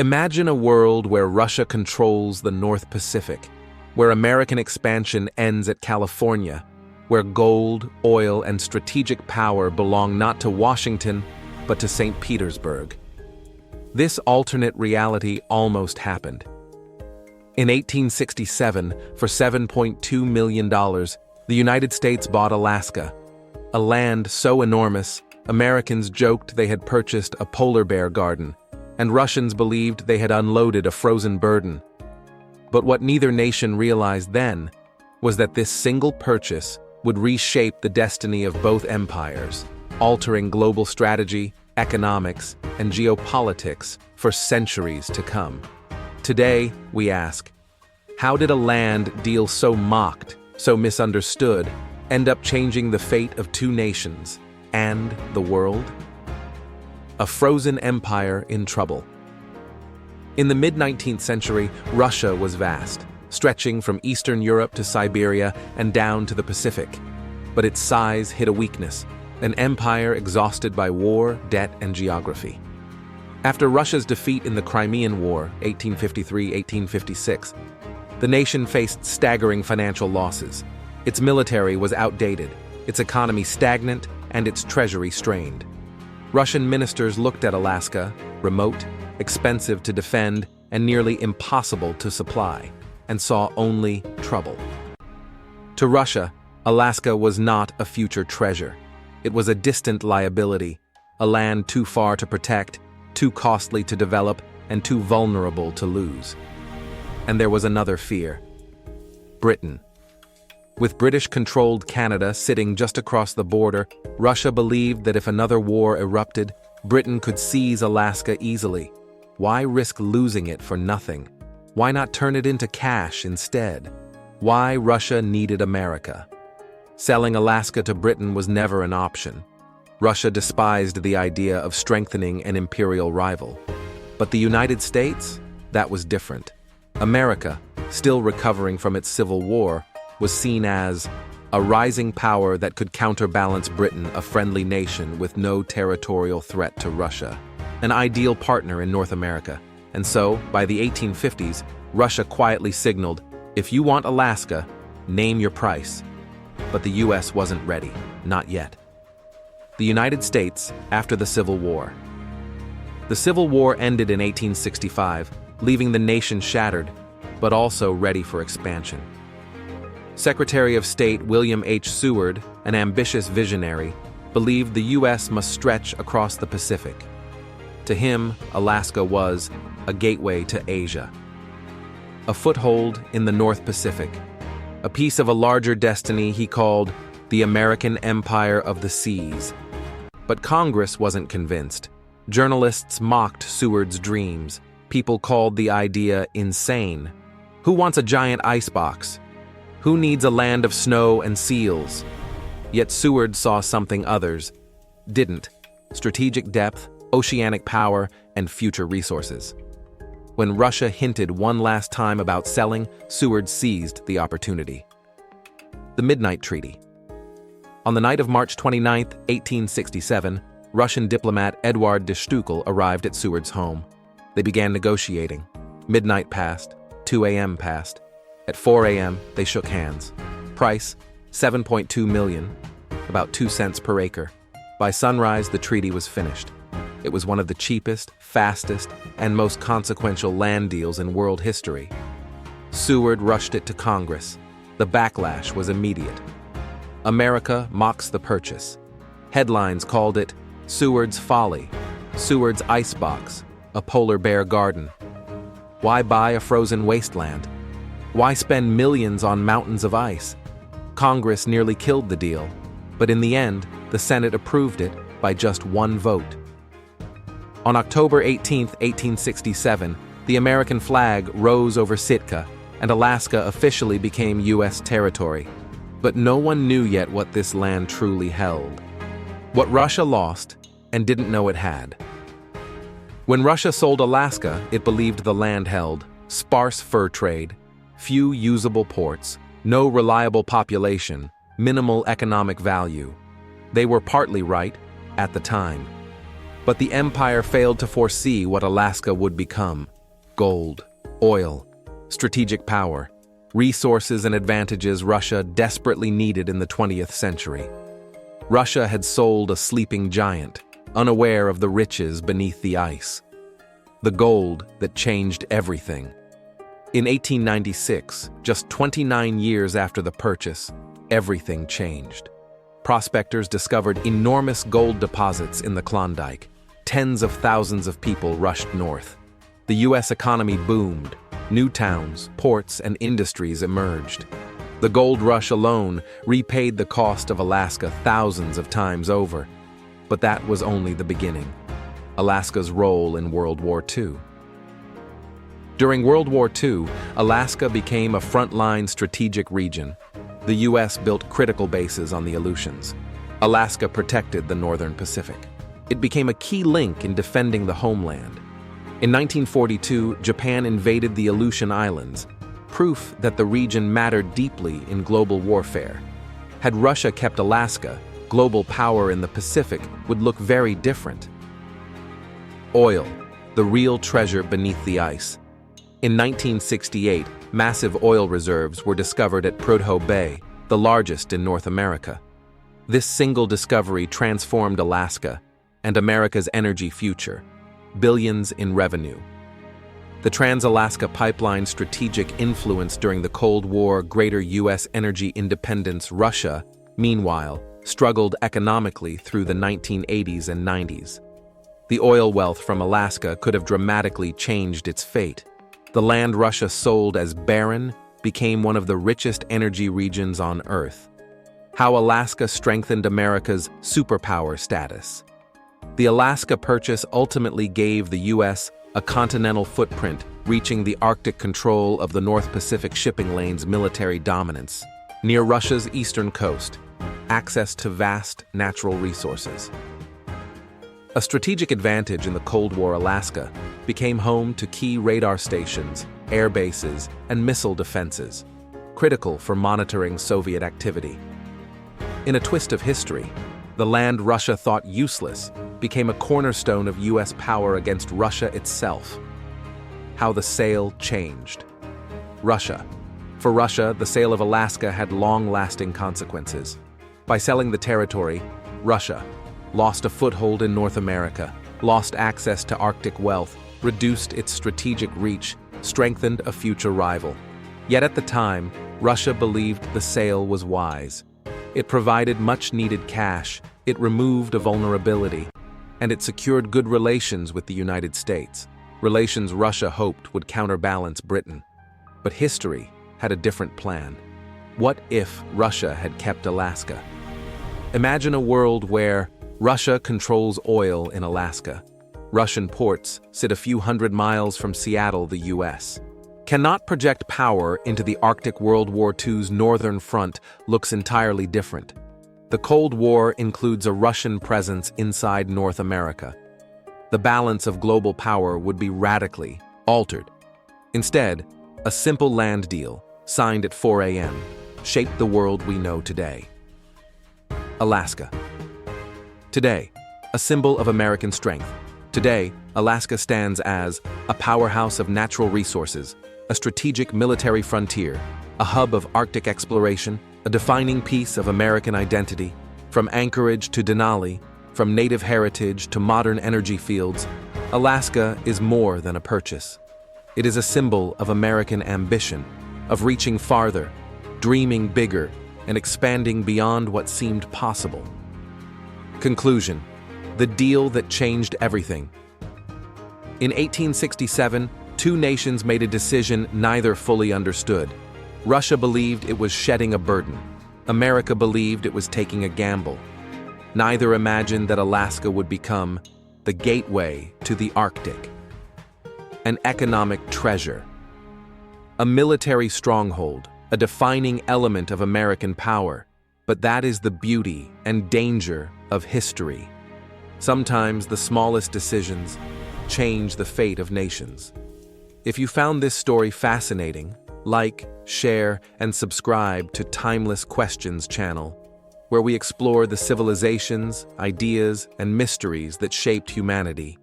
Imagine a world where Russia controls the North Pacific, where American expansion ends at California, where gold, oil, and strategic power belong not to Washington, but to St. Petersburg. This alternate reality almost happened. In 1867, for $7.2 million, the United States bought Alaska, a land so enormous, Americans joked they had purchased a polar bear garden, and Russians believed they had unloaded a frozen burden. But what neither nation realized then was that this single purchase would reshape the destiny of both empires, altering global strategy, economics, and geopolitics for centuries to come. Today, we ask, how did a land deal so mocked, so misunderstood, end up changing the fate of two nations and the world? A frozen empire in trouble. In the mid-19th century, Russia was vast, stretching from Eastern Europe to Siberia and down to the Pacific. But its size hid a weakness, an empire exhausted by war, debt, and geography. After Russia's defeat in the Crimean War, 1853-1856, the nation faced staggering financial losses. Its military was outdated, its economy stagnant, and its treasury strained. Russian ministers looked at Alaska, remote, expensive to defend, and nearly impossible to supply, and saw only trouble. To Russia, Alaska was not a future treasure. It was a distant liability, a land too far to protect, too costly to develop, and too vulnerable to lose. And there was another fear. Britain. With British-controlled Canada sitting just across the border, Russia believed that if another war erupted, Britain could seize Alaska easily. Why risk losing it for nothing? Why not turn it into cash instead? Why Russia needed America? Selling Alaska to Britain was never an option. Russia despised the idea of strengthening an imperial rival. But the United States? That was different. America, still recovering from its civil war, was seen as a rising power that could counterbalance Britain, a friendly nation with no territorial threat to Russia, an ideal partner in North America. And so, by the 1850s, Russia quietly signaled, if you want Alaska, name your price. But the US wasn't ready, not yet. The United States after the Civil War. The Civil War ended in 1865, leaving the nation shattered, but also ready for expansion. Secretary of State William Seward, an ambitious visionary, believed the U.S. must stretch across the Pacific. To him, Alaska was a gateway to Asia, a foothold in the North Pacific, a piece of a larger destiny he called the American Empire of the Seas. But Congress wasn't convinced. Journalists mocked Seward's dreams. People called the idea insane. Who wants a giant icebox? Who needs a land of snow and seals? Yet Seward saw something others didn't: strategic depth, oceanic power, and future resources. When Russia hinted one last time about selling, Seward seized the opportunity. The Midnight Treaty. On the night of March 29, 1867, Russian diplomat Eduard de Stuckel arrived at Seward's home. They began negotiating. Midnight passed. 2 a.m. passed. At 4 a.m., they shook hands. Price, $7.2 million, about 2 cents per acre. By sunrise, the treaty was finished. It was one of the cheapest, fastest, and most consequential land deals in world history. Seward rushed it to Congress. The backlash was immediate. America mocks the purchase. Headlines called it Seward's Folly, Seward's Icebox, a polar bear garden. Why buy a frozen wasteland? Why spend millions on mountains of ice? Congress nearly killed the deal, but in the end, the Senate approved it by just one vote. On October 18, 1867, the American flag rose over Sitka, and Alaska officially became U.S. territory. But no one knew yet what this land truly held. What Russia lost and didn't know it had. When Russia sold Alaska, it believed the land held sparse fur trade, few usable ports, no reliable population, minimal economic value. They were partly right at the time. But the empire failed to foresee what Alaska would become: gold, oil, strategic power, resources and advantages Russia desperately needed in the 20th century. Russia had sold a sleeping giant, unaware of the riches beneath the ice. The gold that changed everything. In 1896, just 29 years after the purchase, everything changed. Prospectors discovered enormous gold deposits in the Klondike. Tens of thousands of people rushed north. The U.S. economy boomed. New towns, ports, and industries emerged. The gold rush alone repaid the cost of Alaska thousands of times over. But that was only the beginning. Alaska's role in World War II. During World War II, Alaska became a frontline strategic region. The U.S. built critical bases on the Aleutians. Alaska protected the northern Pacific. It became a key link in defending the homeland. In 1942, Japan invaded the Aleutian Islands, proof that the region mattered deeply in global warfare. Had Russia kept Alaska, global power in the Pacific would look very different. Oil, the real treasure beneath the ice. In 1968, massive oil reserves were discovered at Prudhoe Bay, the largest in North America. This single discovery transformed Alaska and America's energy future, billions in revenue. The Trans-Alaska Pipeline's strategic influence during the Cold War, greater U.S. energy independence. Russia, meanwhile, struggled economically through the 1980s and 90s. The oil wealth from Alaska could have dramatically changed its fate. The land Russia sold as barren became one of the richest energy regions on Earth. How Alaska strengthened America's superpower status. The Alaska Purchase ultimately gave the U.S. a continental footprint, reaching the Arctic, control of the North Pacific shipping lanes, military dominance. Near Russia's eastern coast, access to vast natural resources. A strategic advantage in the Cold War. Alaska became home to key radar stations, air bases, and missile defenses, critical for monitoring Soviet activity. In a twist of history, the land Russia thought useless became a cornerstone of U.S. power against Russia itself. How the sale changed. Russia. For Russia, the sale of Alaska had long-lasting consequences. By selling the territory, Russia lost a foothold in North America, lost access to Arctic wealth, reduced its strategic reach, strengthened a future rival. Yet at the time, Russia believed the sale was wise. It provided much-needed cash, it removed a vulnerability, and it secured good relations with the United States, relations Russia hoped would counterbalance Britain. But history had a different plan. What if Russia had kept Alaska? Imagine a world where Russia controls oil in Alaska. Russian ports sit a few hundred miles from Seattle, the U.S. Cannot project power into the Arctic. World War II's northern front looks entirely different. The Cold War includes a Russian presence inside North America. The balance of global power would be radically altered. Instead, a simple land deal, signed at 4 a.m., shaped the world we know today. Alaska. Today, a symbol of American strength. Today, Alaska stands as a powerhouse of natural resources, a strategic military frontier, a hub of Arctic exploration, a defining piece of American identity. From Anchorage to Denali, from native heritage to modern energy fields, Alaska is more than a purchase. It is a symbol of American ambition, of reaching farther, dreaming bigger, and expanding beyond what seemed possible. Conclusion: the deal that changed everything. In 1867, two nations made a decision neither fully understood. Russia believed it was shedding a burden. America believed it was taking a gamble. Neither imagined that Alaska would become the gateway to the Arctic. An economic treasure. A military stronghold, a defining element of American power. But that is the beauty and danger of history. Sometimes the smallest decisions change the fate of nations. If you found this story fascinating, like, share, and subscribe to Timeless Questions channel. where we explore the civilizations, ideas, and mysteries that shaped humanity.